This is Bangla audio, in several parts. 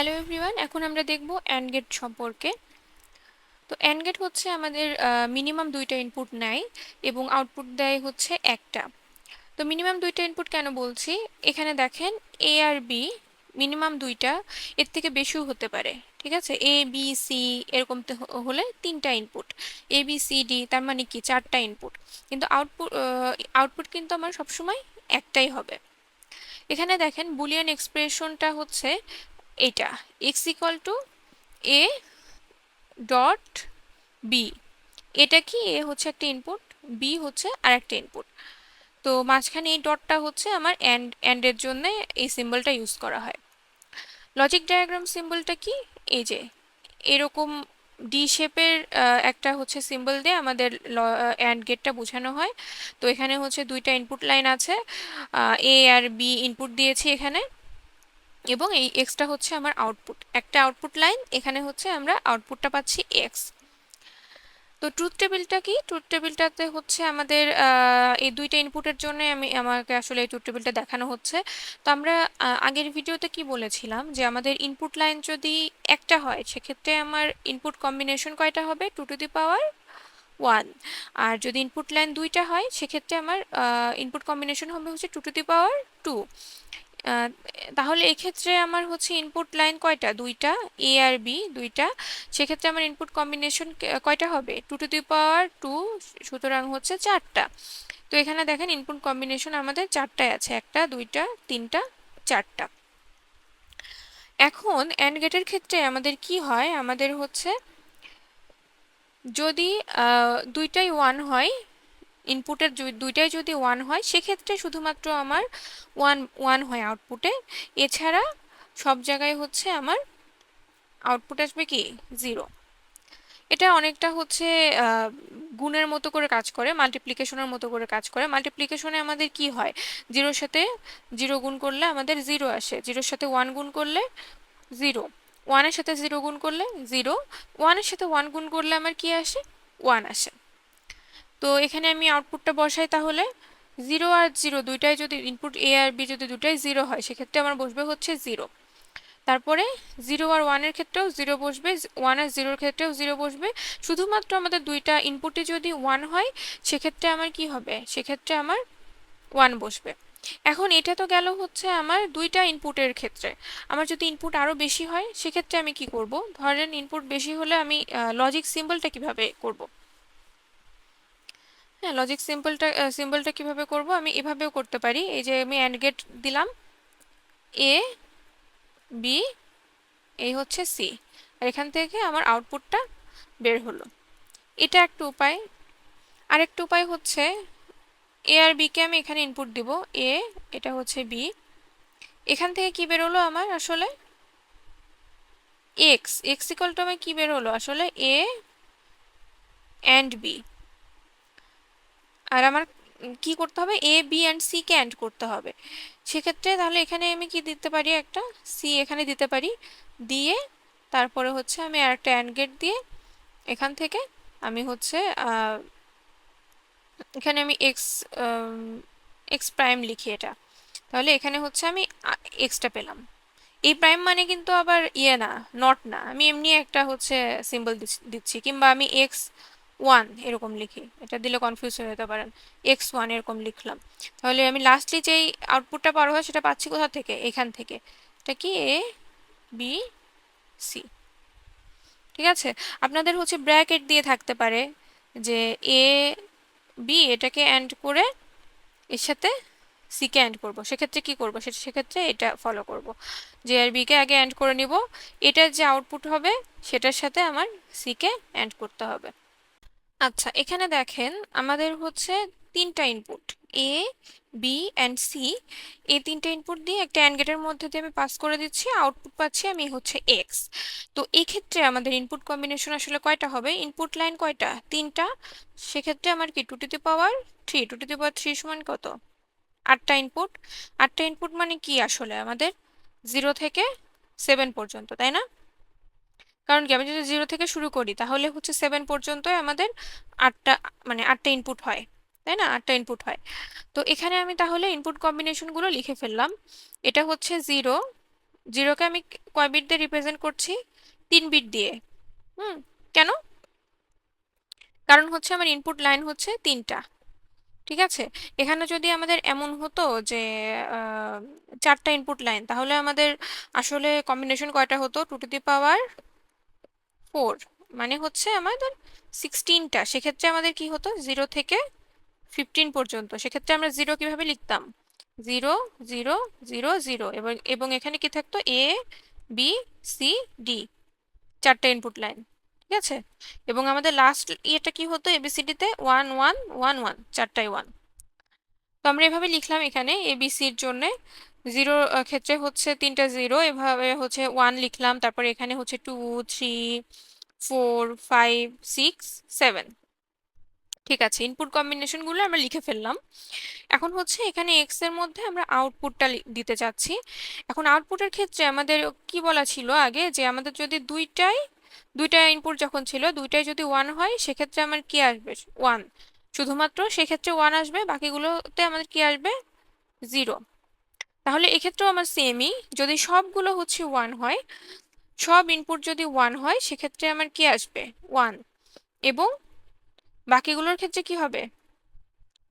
হ্যালো এভরিওয়ান, এখন আমরা দেখব অ্যান্ড গেট সম্পর্কে। তো অ্যান্ড গেট হচ্ছে আমাদের মিনিমাম দুইটা ইনপুট নেয় এবং আউটপুট দেয় হচ্ছে একটা। তো মিনিমাম দুইটা ইনপুট কেন বলছি, এখানে দেখেন এ আর বি মিনিমাম দুইটা, এর থেকে বেশিও হতে পারে। ঠিক আছে, এ বি সি এরকম হলে তিনটা input, A B C D তার মানে কি চারটা ইনপুট, কিন্তু আউটপুট কিন্তু আমার সবসময় একটাই হবে। এখানে দেখেন বুলিয়ান এক্সপ্রেশনটা হচ্ছে এইটা, X equal to A dot B. এটা কি, এ হচ্ছে একটা ইনপুট, বি হচ্ছে আর একটা ইনপুট। তো মাঝখানে এই ডটটা হচ্ছে আমার এন্ডের জন্য এই সিম্বলটা ইউজ করা হয়। লজিক ডায়াগ্রাম সিম্বলটা কি, এই যে এরকম ডি শেপের একটা হচ্ছে সিম্বল দিয়ে আমাদের অ্যান্ড গেটটা বোঝানো হয়। তো এখানে হচ্ছে দুইটা ইনপুট লাইন আছে, এ আর বি ইনপুট দিয়েছি এখানে, এবং এই এক্সটা হচ্ছে আমার আউটপুট, একটা আউটপুট লাইন। এখানে হচ্ছে আমরা আউটপুটটা পাচ্ছি এক্স। তো ট্রুথ টেবিলটা কি, ট্রুথ টেবিলটাতে হচ্ছে আমাদের এই দুইটা ইনপুটের জন্য আমাকে আসলে এই ট্রুথ টেবিলটা দেখানো হচ্ছে। তো আমরা আগের ভিডিওতে কি বলেছিলাম যে আমাদের ইনপুট লাইন যদি একটা হয় সেক্ষেত্রে আমার ইনপুট কম্বিনেশন কয়টা হবে, 2^1। আর যদি ইনপুট লাইন দুইটা হয় সেক্ষেত্রে আমার ইনপুট কম্বিনেশন হবে হচ্ছে 2^2। তাহলে এক্ষেত্রে আমার হচ্ছে ইনপুট লাইন কয়টা, দুইটা, এ আর বি দুইটা। সেক্ষেত্রে আমার ইনপুট কম্বিনেশন কয়টা হবে, 2^2, সুতরাং হচ্ছে চারটা। তো এখানে দেখেন ইনপুট কম্বিনেশন আমাদের চারটায় আছে, একটা দুইটা তিনটা চারটা। এখন অ্যান্ড গেটের ক্ষেত্রে আমাদের কি হয়, আমাদের হচ্ছে যদি দুইটাই ওয়ান হয়, ইনপুটের দুইটাই যদি ওয়ান হয় সেক্ষেত্রে শুধুমাত্র আমার ওয়ান ওয়ান হয় আউটপুটে, এছাড়া সব জায়গায় হচ্ছে আমার আউটপুট আসবে কি, জিরো। এটা অনেকটা হচ্ছে গুণের মতো করে কাজ করে, মাল্টিপ্লিকেশনের মতো করে কাজ করে। মাল্টিপ্লিকেশনে আমাদের কি হয়, জিরোর সাথে জিরো গুণ করলে আমাদের জিরো আসে, জিরোর সাথে ওয়ান গুণ করলে জিরো, ওয়ানের সাথে জিরো গুণ করলে জিরো, ওয়ানের সাথে ওয়ান গুণ করলে আমার কি আসে, ওয়ান আসে। তো এখানে আমি আউটপুটটা বসাই, তাহলে জিরো আর জিরো দুইটাই যদি ইনপুট এ আর বি যদি দুটাই জিরো হয় সেক্ষেত্রে আমার বসবে হচ্ছে জিরো। তারপরে জিরো আর ওয়ানের ক্ষেত্রেও জিরো বসবে, ওয়ান আর জিরোর ক্ষেত্রেও জিরো বসবে। শুধুমাত্র আমাদের দুইটা ইনপুটে যদি ওয়ান হয় সেক্ষেত্রে আমার কি হবে, সেক্ষেত্রে আমার ওয়ান বসবে। এখন এটা তো গেল হচ্ছে আমার দুইটা ইনপুটের ক্ষেত্রে। আমার যদি ইনপুট আরও বেশি হয় সেক্ষেত্রে আমি কি করব, ধরেন ইনপুট বেশি হলে আমি লজিক সিম্বলটা কিভাবে করব। হ্যাঁ, লজিক সিম্বলটা কিভাবে করব, আমি এভাবেও করতে পারি। এই যে আমি অ্যান্ড গেট দিলাম, এ বি এই হচ্ছে সি, আর এখান থেকে আমার আউটপুটটা বের হলো। এটা একটা উপায়। আরেকটা উপায় হচ্ছে এ আর বি কে আমি এখানে ইনপুট দিব, এ এটা হচ্ছে বি, এখান থেকে কি বের হলো আমার আসলে এক্স, এক্স ইকুয়াল টু আমার কি বের হলো আসলে এ অ্যান্ড বি। আর আমার কি করতে হবে, এ বি অ্যান্ড সি কে অ্যান্ড করতে হবে। সেক্ষেত্রে তাহলে এখানে আমি কি দিতে পারি, একটা সি এখানে দিতে পারি, দিয়ে তারপরে হচ্ছে আমি আর একটা অ্যান্ড গেট দিয়ে এখান থেকে আমি হচ্ছে এখানে আমি এক্স এক্স প্রাইম লিখি এটা, তাহলে এখানে হচ্ছে আমি এক্সটা পেলাম। এই প্রাইম মানে কিন্তু আবার ইয়ে না, নট না, আমি এমনি একটা হচ্ছে সিম্বল দিচ্ছি, কিংবা আমি এক্স ওয়ান এরকম লিখি, এটা দিলে কনফিউজ হয়ে যেতে পারেন, এক্স ওয়ান এরকম লিখলাম। তাহলে আমি লাস্টলি যেই আউটপুটটা পার হয় সেটা পাচ্ছি কোথা থেকে, এখান থেকে। এটা কি এ বি সি। ঠিক আছে, আপনাদের হচ্ছে ব্র্যাকেট দিয়ে থাকতে পারে যে এ বি এটাকে অ্যান্ড করে এর সাথে সি কে অ্যান্ড করবো, সেক্ষেত্রে কি করবো, সেক্ষেত্রে এটা ফলো করব, যে আর বি কে আগে অ্যান্ড করে নিব, এটার যে আউটপুট হবে সেটার সাথে আমার সি কে অ্যান্ড করতে হবে। আচ্ছা, এখানে দেখেন আমাদের হচ্ছে তিনটা input, A B and C. এই তিনটা ইনপুট দিয়ে একটা অ্যান্ড গেটের মধ্যে দিয়ে আমি পাস করে দিচ্ছি, আউটপুট পাচ্ছি আমি হচ্ছে এক্স। তো এই ক্ষেত্রে আমাদের ইনপুট কম্বিনেশন আসলে কয়টা হবে, ইনপুট লাইন কয়টা, তিনটা। সেক্ষেত্রে আমার কি 2^3, 2^3 সমান কত, আটটা ইনপুট। আটটা ইনপুট মানে কি আসলে আমাদের 0 থেকে 7 পর্যন্ত, তাই না? কারণ কি, আমি যদি 0 থেকে শুরু করি তাহলে হচ্ছে 7 পর্যন্ত আমাদের আটটা, মানে আটটা ইনপুট হয়, তাই না, আটটা ইনপুট হয়। তো এখানে আমি তাহলে ইনপুট কম্বিনেশনগুলো লিখে ফেললাম। এটা হচ্ছে 0, জিরোকে আমি কয় বিট দিয়ে রিপ্রেজেন্ট করছি? 3 বিট দিয়ে। কেন? কারণ হচ্ছে আমার ইনপুট লাইন হচ্ছে 3টা। ঠিক আছে, এখানে যদি আমাদের এমন হতো যে 4টা ইনপুট লাইন, তাহলে আমাদের আসলে কম্বিনেশন কয়টা হতো? 2 টু দি পাওয়ার 4, মানে হচ্ছে আমাদের 16টা। সেক্ষেত্রে আমাদের কি হতো? 0 থেকে 15 পর্যন্ত। সেক্ষেত্রে আমরা 0 কিভাবে লিখতাম? 0 0 0 0, এবং এখানে কি থাকতো? এ বি সি ডি, 4টা ইনপুট লাইন। ঠিক আছে, এবং আমাদের লাস্ট ইয়েটা কি হতো? এবিসিডিতে 1 1 1 1, 4টাই 1। তো আমরা এভাবে লিখলাম এখানে এবিসির জন্য। জিরো ক্ষেত্রে হচ্ছে 3টা 0, এভাবে হচ্ছে 1 লিখলাম, তারপর এখানে হচ্ছে 2 3 4 5 6 7। ঠিক আছে, ইনপুট কম্বিনেশনগুলো আমরা লিখে ফেললাম। এখন হচ্ছে এখানে এক্স এর মধ্যে আমরা আউটপুটটা দিতে চাচ্ছি। এখন আউটপুটের ক্ষেত্রে আমাদের কি বলা ছিল আগে, যে আমাদের যদি দুইটা ইনপুট যখন ছিল, দুইটাই যদি 1 হয়, সেক্ষেত্রে আমার কি আসবে? 1। শুধুমাত্র সেক্ষেত্রে 1 আসবে, বাকিগুলোতে আমাদের কি আসবে? 0। তাহলে এক্ষেত্রেও আমার সেমই, যদি সবগুলো হচ্ছে 1 হয়, সব ইনপুট যদি 1 হয়, সেক্ষেত্রে আমার কি আসবে? 1। এবং বাকিগুলোর ক্ষেত্রে কি হবে?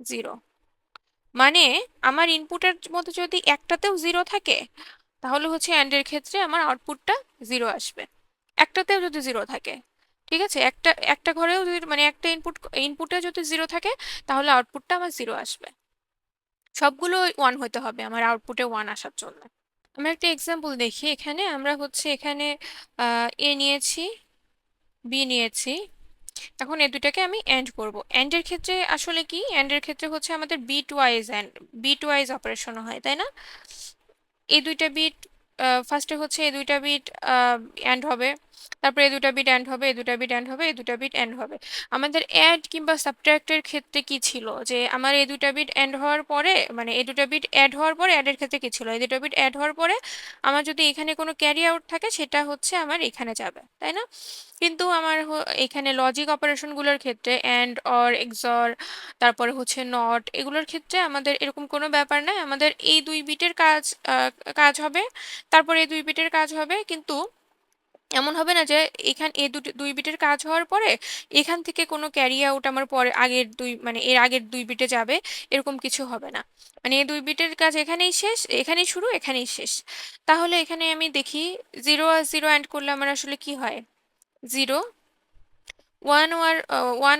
0। মানে আমার ইনপুটের মধ্যে যদি একটাতেও 0 থাকে, তাহলে হচ্ছে অ্যান্ড এর ক্ষেত্রে আমার আউটপুটটা 0 আসবে। একটাতেও যদি 0 থাকে, ঠিক আছে, একটা একটা ঘরেও যদি, মানে একটা ইনপুটে যদি 0 থাকে, তাহলে আউটপুটটা আমার 0 আসবে। সবগুলো 1 হতে হবে আমার আউটপুটে 1 আসার জন্য। আমরা একটা এক্সাম্পল দেখি। এখানে আমরা হচ্ছে এখানে এ নিয়েছি, বি নিয়েছি। এখন এই দুটাকে আমি এন্ড করব। এন্ড এর ক্ষেত্রে আসলে কি? এন্ড এর ক্ষেত্রে হচ্ছে আমাদের বিট ওয়াইজ অপারেশন হয়, তাই না? এই দুইটা বিট, ফার্স্টে হচ্ছে এই দুইটা বিট এন্ড হবে, তারপরে এই দুটা বিট এন্ড হবে, এই দুটা বিট এন্ড হবে, এই দুটা বিট এন্ড হবে। আমাদের অ্যাড কিংবা সাবট্রাক্টের ক্ষেত্রে কি ছিল? যে আমার এই দুটা বিট এন্ড হওয়ার পরে, মানে এই দুটা বিট অ্যাড হওয়ার পরে, অ্যাডের ক্ষেত্রে কি ছিল? এই দুটা বিট অ্যাড হওয়ার পরে আমার যদি এখানে কোনো ক্যারি আউট থাকে, সেটা হচ্ছে আমার এখানে যাবে, তাই না? কিন্তু আমার এখানে লজিক অপারেশনগুলোর ক্ষেত্রে অ্যান্ড অর এক্সর, তারপরে হচ্ছে নট, এগুলোর ক্ষেত্রে আমাদের এরকম কোনো ব্যাপার নাই। আমাদের এই 2 বিটের কাজ হবে, তারপরে এই 2 বিটের কাজ হবে, কিন্তু এমন হবে না যে এখান এই 2 বিটের কাজ হওয়ার পরে এখান থেকে কোনো ক্যারি আউট আমার পরে আগের মানে এর আগের 2 বিটে যাবে, এরকম কিছু হবে না। মানে এই 2 বিটের কাজ এখানেই শেষ, এখানেই শুরু, এখানেই শেষ। তাহলে এখানে আমি দেখি 0 আর 0 অ্যাড করলে আমার আসলে কি হয়? 0। 1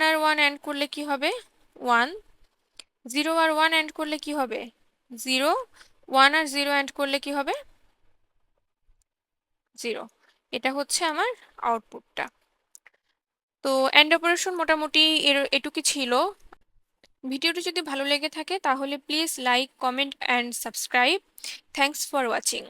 আর 1 অ্যাড করলে কি হবে? 1। 0 আর 1 অ্যাড করলে কি হবে? 0। 1 আর 0 অ্যাড করলে কি হবে? 0। এটা হচ্ছে আমার আউটপুটটা। তো এন্ড অপারেশন মোটামুটি এটুকুই ছিল। ভিডিওটি যদি ভালো লেগে থাকে, তাহলে please like, comment and subscribe. Thanks for watching.